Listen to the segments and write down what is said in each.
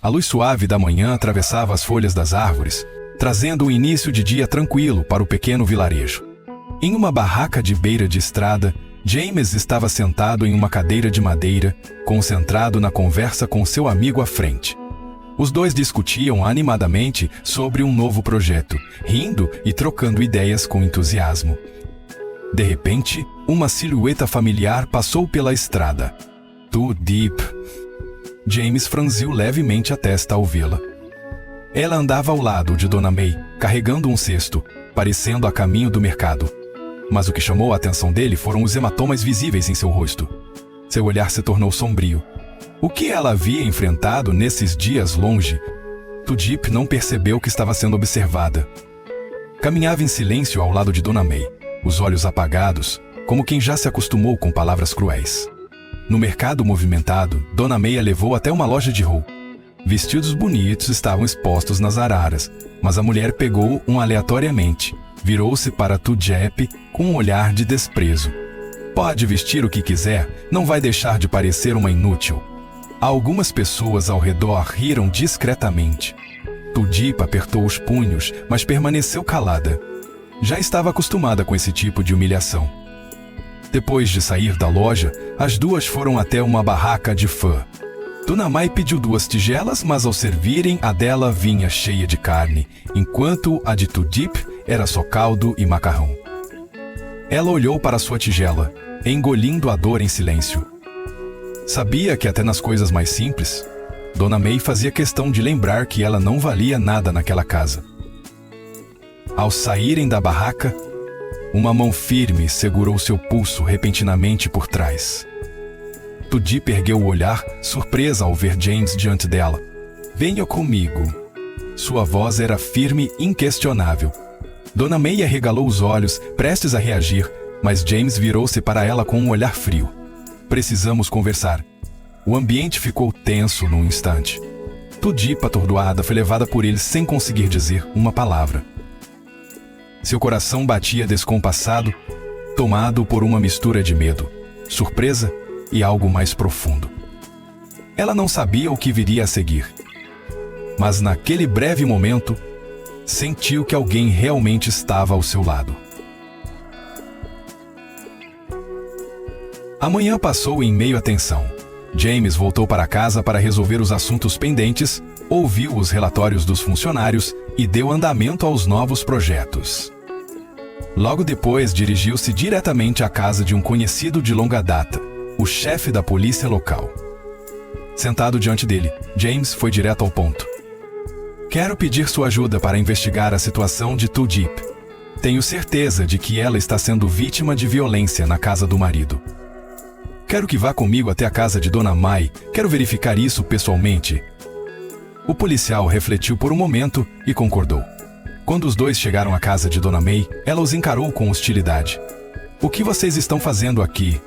A luz suave da manhã atravessava as folhas das árvores, trazendo um início de dia tranquilo para o pequeno vilarejo. Em uma barraca de beira de estrada, James estava sentado em uma cadeira de madeira, concentrado na conversa com seu amigo à frente. Os dois discutiam animadamente sobre um novo projeto, rindo e trocando ideias com entusiasmo. De repente, uma silhueta familiar passou pela estrada. Too Deep. James franziu levemente a testa ao vê-la. Ela andava ao lado de Dona May, carregando um cesto, parecendo a caminho do mercado. Mas o que chamou a atenção dele foram os hematomas visíveis em seu rosto. Seu olhar se tornou sombrio. O que ela havia enfrentado nesses dias longe? Too Deep não percebeu que estava sendo observada. Caminhava em silêncio ao lado de Dona May, os olhos apagados, como quem já se acostumou com palavras cruéis. No mercado movimentado, Dona May a levou até uma loja de roupa. Vestidos bonitos estavam expostos nas araras, mas a mulher pegou um aleatoriamente. Virou-se para Too Deep com um olhar de desprezo. Pode vestir o que quiser, não vai deixar de parecer uma inútil. Algumas pessoas ao redor riram discretamente. Too Deep apertou os punhos, mas permaneceu calada. Já estava acostumada com esse tipo de humilhação. Depois de sair da loja, as duas foram até uma barraca de fã. Dona May pediu 2 tigelas, mas ao servirem, a dela vinha cheia de carne, enquanto a de Too Deep era só caldo e macarrão. Ela olhou para sua tigela, engolindo a dor em silêncio. Sabia que até nas coisas mais simples, Dona May fazia questão de lembrar que ela não valia nada naquela casa. Ao saírem da barraca, uma mão firme segurou seu pulso repentinamente por trás. Too Deep ergueu o olhar, surpresa ao ver James diante dela. Venha comigo. Sua voz era firme e inquestionável. Dona May arregalou os olhos, prestes a reagir, mas James virou-se para ela com um olhar frio. Precisamos conversar. O ambiente ficou tenso num instante. Too Deep, atordoada, foi levada por ele sem conseguir dizer uma palavra. Seu coração batia descompassado, tomado por uma mistura de medo, surpresa e algo mais profundo. Ela não sabia o que viria a seguir. Mas naquele breve momento, sentiu que alguém realmente estava ao seu lado. A manhã passou em meio à tensão. James voltou para casa para resolver os assuntos pendentes, ouviu os relatórios dos funcionários e deu andamento aos novos projetos. Logo depois, dirigiu-se diretamente à casa de um conhecido de longa data, o chefe da polícia local. Sentado diante dele, James foi direto ao ponto. Quero pedir sua ajuda para investigar a situação de Too Deep. Tenho certeza de que ela está sendo vítima de violência na casa do marido. Quero que vá comigo até a casa de Dona May. Quero verificar isso pessoalmente. O policial refletiu por um momento e concordou. Quando os dois chegaram à casa de Dona May, ela os encarou com hostilidade. O que vocês estão fazendo aqui?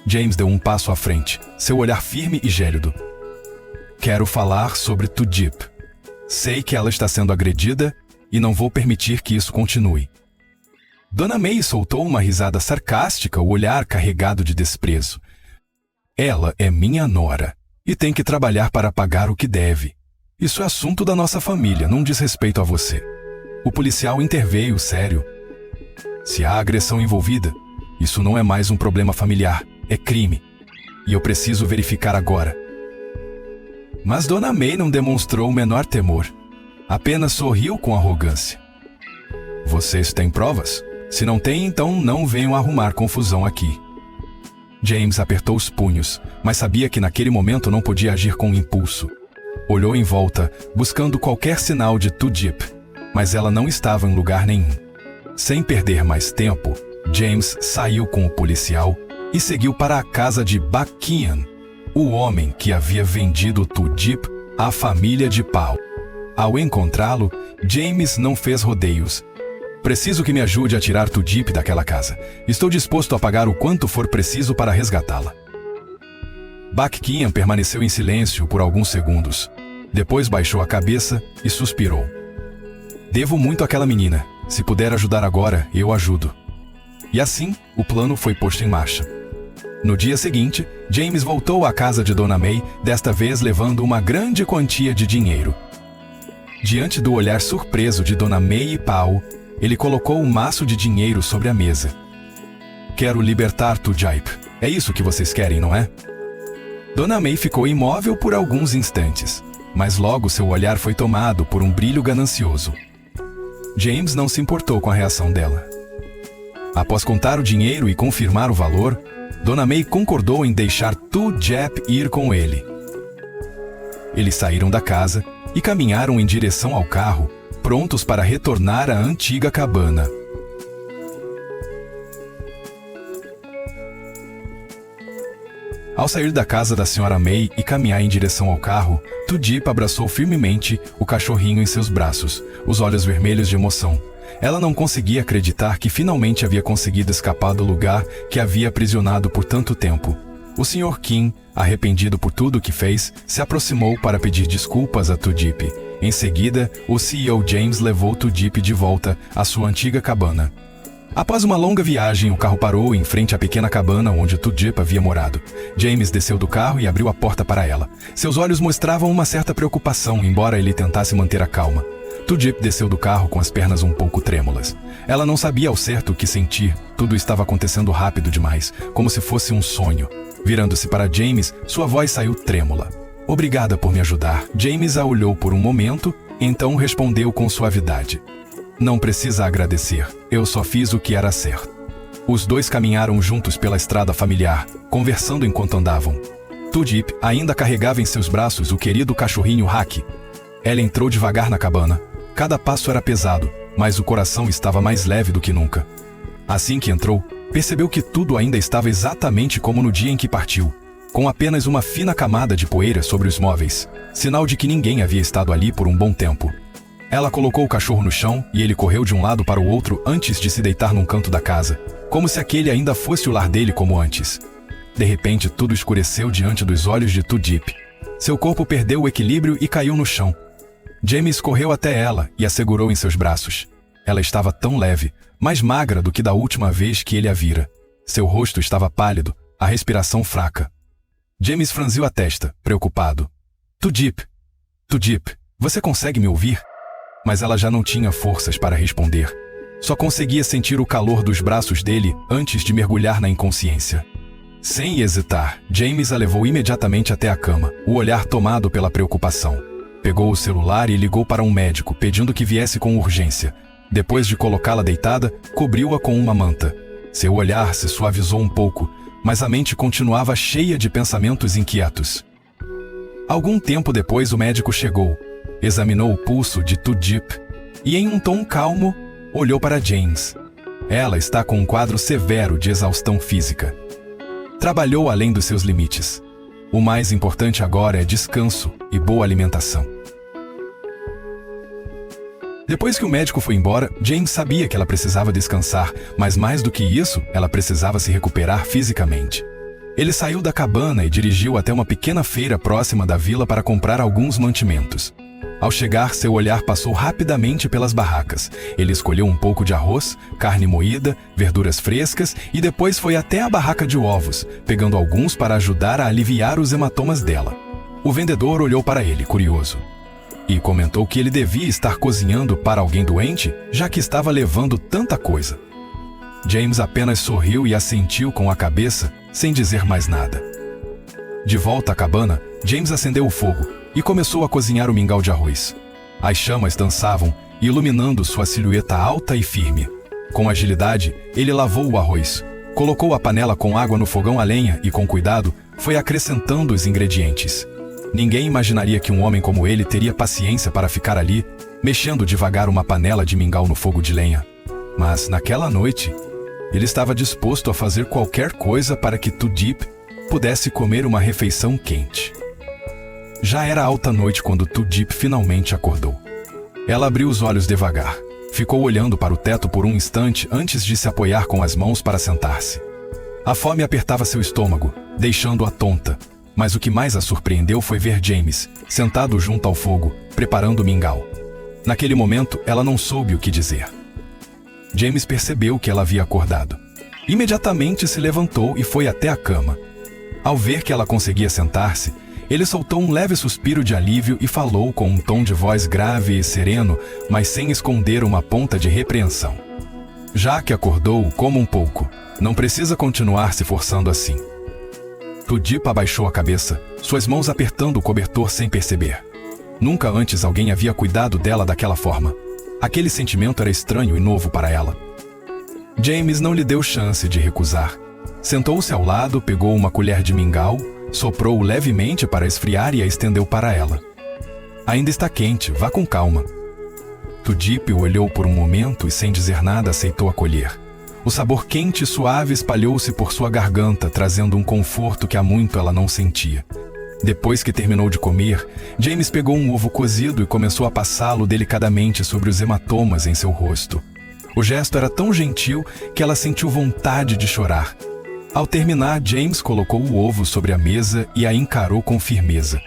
James deu um passo à frente, seu olhar firme e gélido. Quero falar sobre Too Deep. Sei que ela está sendo agredida e não vou permitir que isso continue. Dona May soltou uma risada sarcástica, o olhar carregado de desprezo. Ela é minha nora e tem que trabalhar para pagar o que deve. Isso é assunto da nossa família, não diz respeito a você. O policial interveio, sério. Se há agressão envolvida, isso não é mais um problema familiar, é crime. E eu preciso verificar agora. Mas Dona May não demonstrou o menor temor. Apenas sorriu com arrogância. Vocês têm provas? Se não têm, então não venham arrumar confusão aqui. James apertou os punhos, mas sabia que naquele momento não podia agir com impulso. Olhou em volta, buscando qualquer sinal de Too Deep, mas ela não estava em lugar nenhum. Sem perder mais tempo, James saiu com o policial e seguiu para a casa de Buckingham, o homem que havia vendido Too Deep à família de Paul. Ao encontrá-lo, James não fez rodeios. Preciso que me ajude a tirar Too Deep daquela casa. Estou disposto a pagar o quanto for preciso para resgatá-la. Buckingham permaneceu em silêncio por alguns segundos. Depois baixou a cabeça e suspirou. Devo muito àquela menina. Se puder ajudar agora, eu ajudo. E assim, o plano foi posto em marcha. No dia seguinte, James voltou à casa de Dona May, desta vez levando uma grande quantia de dinheiro. Diante do olhar surpreso de Dona May e Paul, ele colocou um maço de dinheiro sobre a mesa. Quero libertar Tudip. É isso que vocês querem, não é? Dona May ficou imóvel por alguns instantes, mas logo seu olhar foi tomado por um brilho ganancioso. James não se importou com a reação dela. Após contar o dinheiro e confirmar o valor, Dona May concordou em deixar Tudip ir com ele. Eles saíram da casa e caminharam em direção ao carro, prontos para retornar à antiga cabana. Ao sair da casa da Sra. May e caminhar em direção ao carro, Tudip abraçou firmemente o cachorrinho em seus braços, os olhos vermelhos de emoção. Ela não conseguia acreditar que finalmente havia conseguido escapar do lugar que havia aprisionado por tanto tempo. O Sr. Kim, arrependido por tudo o que fez, se aproximou para pedir desculpas a Tudip. Em seguida, o CEO James levou Tudip de volta à sua antiga cabana. Após uma longa viagem, o carro parou em frente à pequena cabana onde Tudip havia morado. James desceu do carro e abriu a porta para ela. Seus olhos mostravam uma certa preocupação, embora ele tentasse manter a calma. Tudip desceu do carro com as pernas um pouco trêmulas. Ela não sabia ao certo o que sentir. Tudo estava acontecendo rápido demais, como se fosse um sonho. Virando-se para James, sua voz saiu trêmula. Obrigada por me ajudar. James a olhou por um momento, então respondeu com suavidade. Não precisa agradecer. Eu só fiz o que era certo. Os dois caminharam juntos pela estrada familiar, conversando enquanto andavam. Tudip ainda carregava em seus braços o querido cachorrinho Hack. Ela entrou devagar na cabana. Cada passo era pesado, mas o coração estava mais leve do que nunca. Assim que entrou, percebeu que tudo ainda estava exatamente como no dia em que partiu, com apenas uma fina camada de poeira sobre os móveis, sinal de que ninguém havia estado ali por um bom tempo. Ela colocou o cachorro no chão e ele correu de um lado para o outro antes de se deitar num canto da casa, como se aquele ainda fosse o lar dele como antes. De repente, tudo escureceu diante dos olhos de Tudip. Seu corpo perdeu o equilíbrio e caiu no chão. James correu até ela e a segurou em seus braços. Ela estava tão leve, mais magra do que da última vez que ele a vira. Seu rosto estava pálido, a respiração fraca. James franziu a testa, preocupado. Tudip, você consegue me ouvir? Mas ela já não tinha forças para responder. Só conseguia sentir o calor dos braços dele antes de mergulhar na inconsciência. Sem hesitar, James a levou imediatamente até a cama, o olhar tomado pela preocupação. Pegou o celular e ligou para um médico, pedindo que viesse com urgência. Depois de colocá-la deitada, cobriu-a com uma manta. Seu olhar se suavizou um pouco, mas a mente continuava cheia de pensamentos inquietos. Algum tempo depois o médico chegou, examinou o pulso de Tudip e, em um tom calmo, olhou para James. Ela está com um quadro severo de exaustão física. Trabalhou além dos seus limites. O mais importante agora é descanso e boa alimentação. Depois que o médico foi embora, James sabia que ela precisava descansar, mas mais do que isso, ela precisava se recuperar fisicamente. Ele saiu da cabana e dirigiu até uma pequena feira próxima da vila para comprar alguns mantimentos. Ao chegar, seu olhar passou rapidamente pelas barracas. Ele escolheu um pouco de arroz, carne moída, verduras frescas e depois foi até a barraca de ovos, pegando alguns para ajudar a aliviar os hematomas dela. O vendedor olhou para ele, curioso, e comentou que ele devia estar cozinhando para alguém doente, já que estava levando tanta coisa. James apenas sorriu e assentiu com a cabeça, sem dizer mais nada. De volta à cabana, James acendeu o fogo e começou a cozinhar o mingau de arroz. As chamas dançavam, iluminando sua silhueta alta e firme. Com agilidade, ele lavou o arroz, colocou a panela com água no fogão a lenha e, com cuidado, foi acrescentando os ingredientes. Ninguém imaginaria que um homem como ele teria paciência para ficar ali, mexendo devagar uma panela de mingau no fogo de lenha. Mas, naquela noite, ele estava disposto a fazer qualquer coisa para que Tudip pudesse comer uma refeição quente. Já era alta noite quando Tudip finalmente acordou. Ela abriu os olhos devagar. Ficou olhando para o teto por um instante antes de se apoiar com as mãos para sentar-se. A fome apertava seu estômago, deixando-a tonta. Mas o que mais a surpreendeu foi ver James, sentado junto ao fogo, preparando o mingau. Naquele momento, ela não soube o que dizer. James percebeu que ela havia acordado. Imediatamente se levantou e foi até a cama. Ao ver que ela conseguia sentar-se, ele soltou um leve suspiro de alívio e falou com um tom de voz grave e sereno, mas sem esconder uma ponta de repreensão. Já que acordou, coma um pouco. Não precisa continuar se forçando assim. Tudipa abaixou a cabeça, suas mãos apertando o cobertor sem perceber. Nunca antes alguém havia cuidado dela daquela forma. Aquele sentimento era estranho e novo para ela. James não lhe deu chance de recusar. Sentou-se ao lado, pegou uma colher de mingau, soprou levemente para esfriar e a estendeu para ela. Ainda está quente, vá com calma. Tudipa o olhou por um momento e, sem dizer nada, aceitou a colher. O sabor quente e suave espalhou-se por sua garganta, trazendo um conforto que há muito ela não sentia. Depois que terminou de comer, James pegou um ovo cozido e começou a passá-lo delicadamente sobre os hematomas em seu rosto. O gesto era tão gentil que ela sentiu vontade de chorar. Ao terminar, James colocou o ovo sobre a mesa e a encarou com firmeza.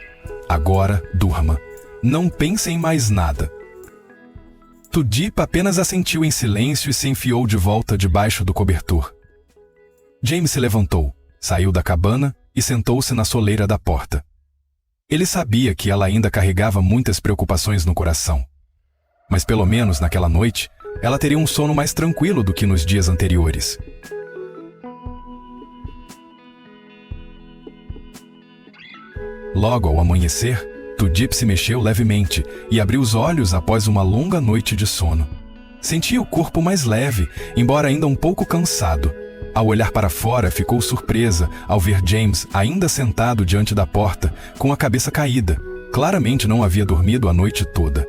Agora, durma. Não pense em mais nada. Tudipa apenas assentiu em silêncio e se enfiou de volta debaixo do cobertor. James se levantou, saiu da cabana e sentou-se na soleira da porta. Ele sabia que ela ainda carregava muitas preocupações no coração. Mas pelo menos naquela noite, ela teria um sono mais tranquilo do que nos dias anteriores. Logo ao amanhecer, Tudipa se mexeu levemente e abriu os olhos após uma longa noite de sono. Sentia o corpo mais leve, embora ainda um pouco cansado. Ao olhar para fora, ficou surpresa ao ver James ainda sentado diante da porta, com a cabeça caída. Claramente não havia dormido a noite toda.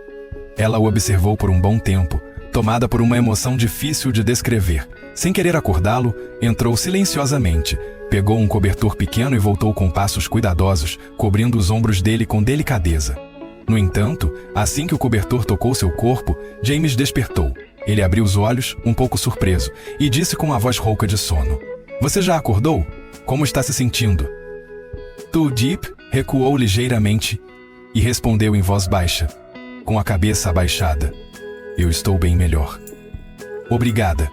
Ela o observou por um bom tempo, tomada por uma emoção difícil de descrever. Sem querer acordá-lo, entrou silenciosamente, pegou um cobertor pequeno e voltou com passos cuidadosos, cobrindo os ombros dele com delicadeza. No entanto, assim que o cobertor tocou seu corpo, James despertou. Ele abriu os olhos, um pouco surpreso, e disse com a voz rouca de sono: "Você já acordou? Como está se sentindo?" Tudipa recuou ligeiramente e respondeu em voz baixa, com a cabeça abaixada: "Eu estou bem melhor. Obrigada."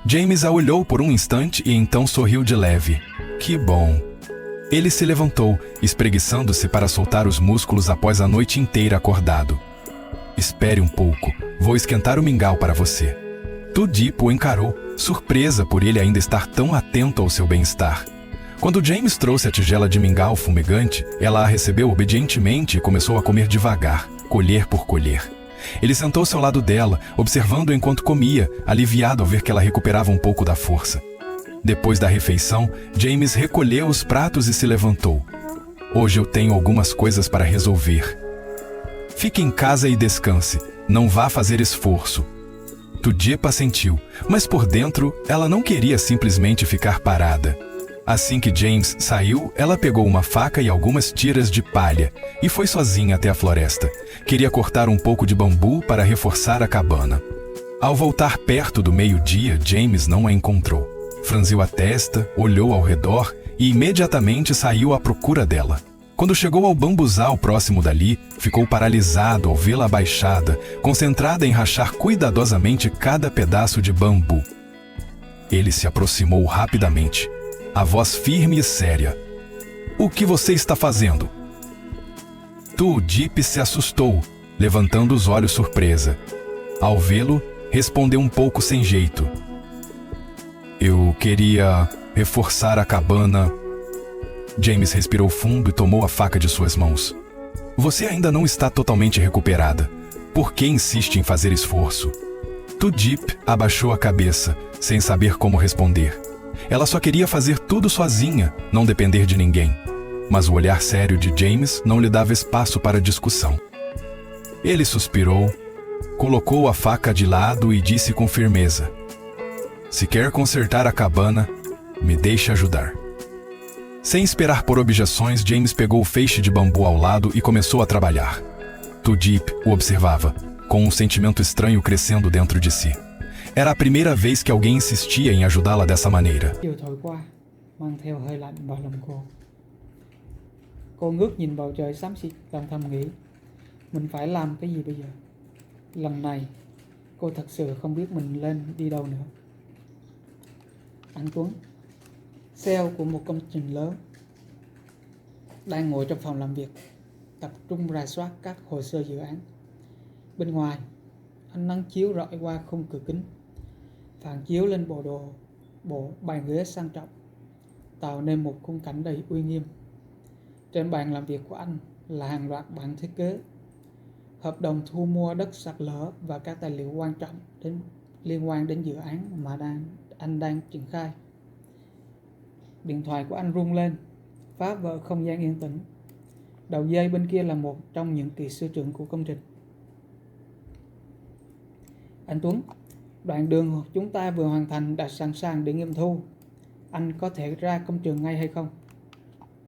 James a olhou por um instante e então sorriu de leve. Que bom. Ele se levantou, espreguiçando-se para soltar os músculos após a noite inteira acordado. Espere um pouco, vou esquentar o mingau para você. Tudipa o encarou, surpresa por ele ainda estar tão atento ao seu bem-estar. Quando James trouxe a tigela de mingau fumegante, ela a recebeu obedientemente e começou a comer devagar, colher por colher. Ele sentou-se ao lado dela, observando enquanto comia, aliviado ao ver que ela recuperava um pouco da força. Depois da refeição, James recolheu os pratos e se levantou. Hoje eu tenho algumas coisas para resolver. Fique em casa e descanse, não vá fazer esforço. Tudipa assentiu, mas por dentro ela não queria simplesmente ficar parada. Assim que James saiu, ela pegou uma faca e algumas tiras de palha e foi sozinha até a floresta. Queria cortar um pouco de bambu para reforçar a cabana. Ao voltar perto do meio-dia, James não a encontrou. Franziu a testa, olhou ao redor e imediatamente saiu à procura dela. Quando chegou ao bambuzal próximo dali, ficou paralisado ao vê-la abaixada, concentrada em rachar cuidadosamente cada pedaço de bambu. Ele se aproximou rapidamente, a voz firme e séria. "O que você está fazendo?" Tudipa se assustou, levantando os olhos surpresa. Ao vê-lo, respondeu um pouco sem jeito: "Eu queria reforçar a cabana." James respirou fundo e tomou a faca de suas mãos. "Você ainda não está totalmente recuperada. Por que insiste em fazer esforço?" Tudipa abaixou a cabeça, sem saber como responder. Ela só queria fazer tudo sozinha, não depender de ninguém. Mas o olhar sério de James não lhe dava espaço para discussão. Ele suspirou, colocou a faca de lado e disse com firmeza: "Se quer consertar a cabana, me deixe ajudar." Sem esperar por objeções, James pegou o feixe de bambu ao lado e começou a trabalhar. Tudipa o observava, com um sentimento estranho crescendo dentro de si. Era a primeira vez que alguém insistia em ajudá-la dessa maneira. Chiều thổi qua, mang theo hơi lạnh vào lòng cô. Cô ngước nhìn bầu trời xám xịt, lòng thầm nghĩ, mình phải làm cái gì bây giờ? Lần này, cô thật sự không biết mình lên đi đâu nữa. Anh Tuấn, CEO của một công trình lớn, đang ngồi trong phòng làm việc, tập trung rà soát các hồ sơ dự án. Bên ngoài, ánh nắng chiếu rọi qua khung cửa kính, phản chiếu lên bộ bàn ghế sang trọng, tạo nên một khung cảnh đầy uy nghiêm. Trên bàn làm việc của anh là hàng loạt bản thiết kế, hợp đồng thu mua đất sạt lở và các tài liệu quan trọng liên quan đến dự án mà anh đang triển khai. Điện thoại của anh rung lên, phá vỡ không gian yên tĩnh. Đầu dây bên kia là một trong những kỹ sư trưởng của công trình. Anh Tuấn, đoạn đường chúng ta vừa hoàn thành đã sẵn sàng để nghiệm thu. Anh có thể ra công trường ngay hay không?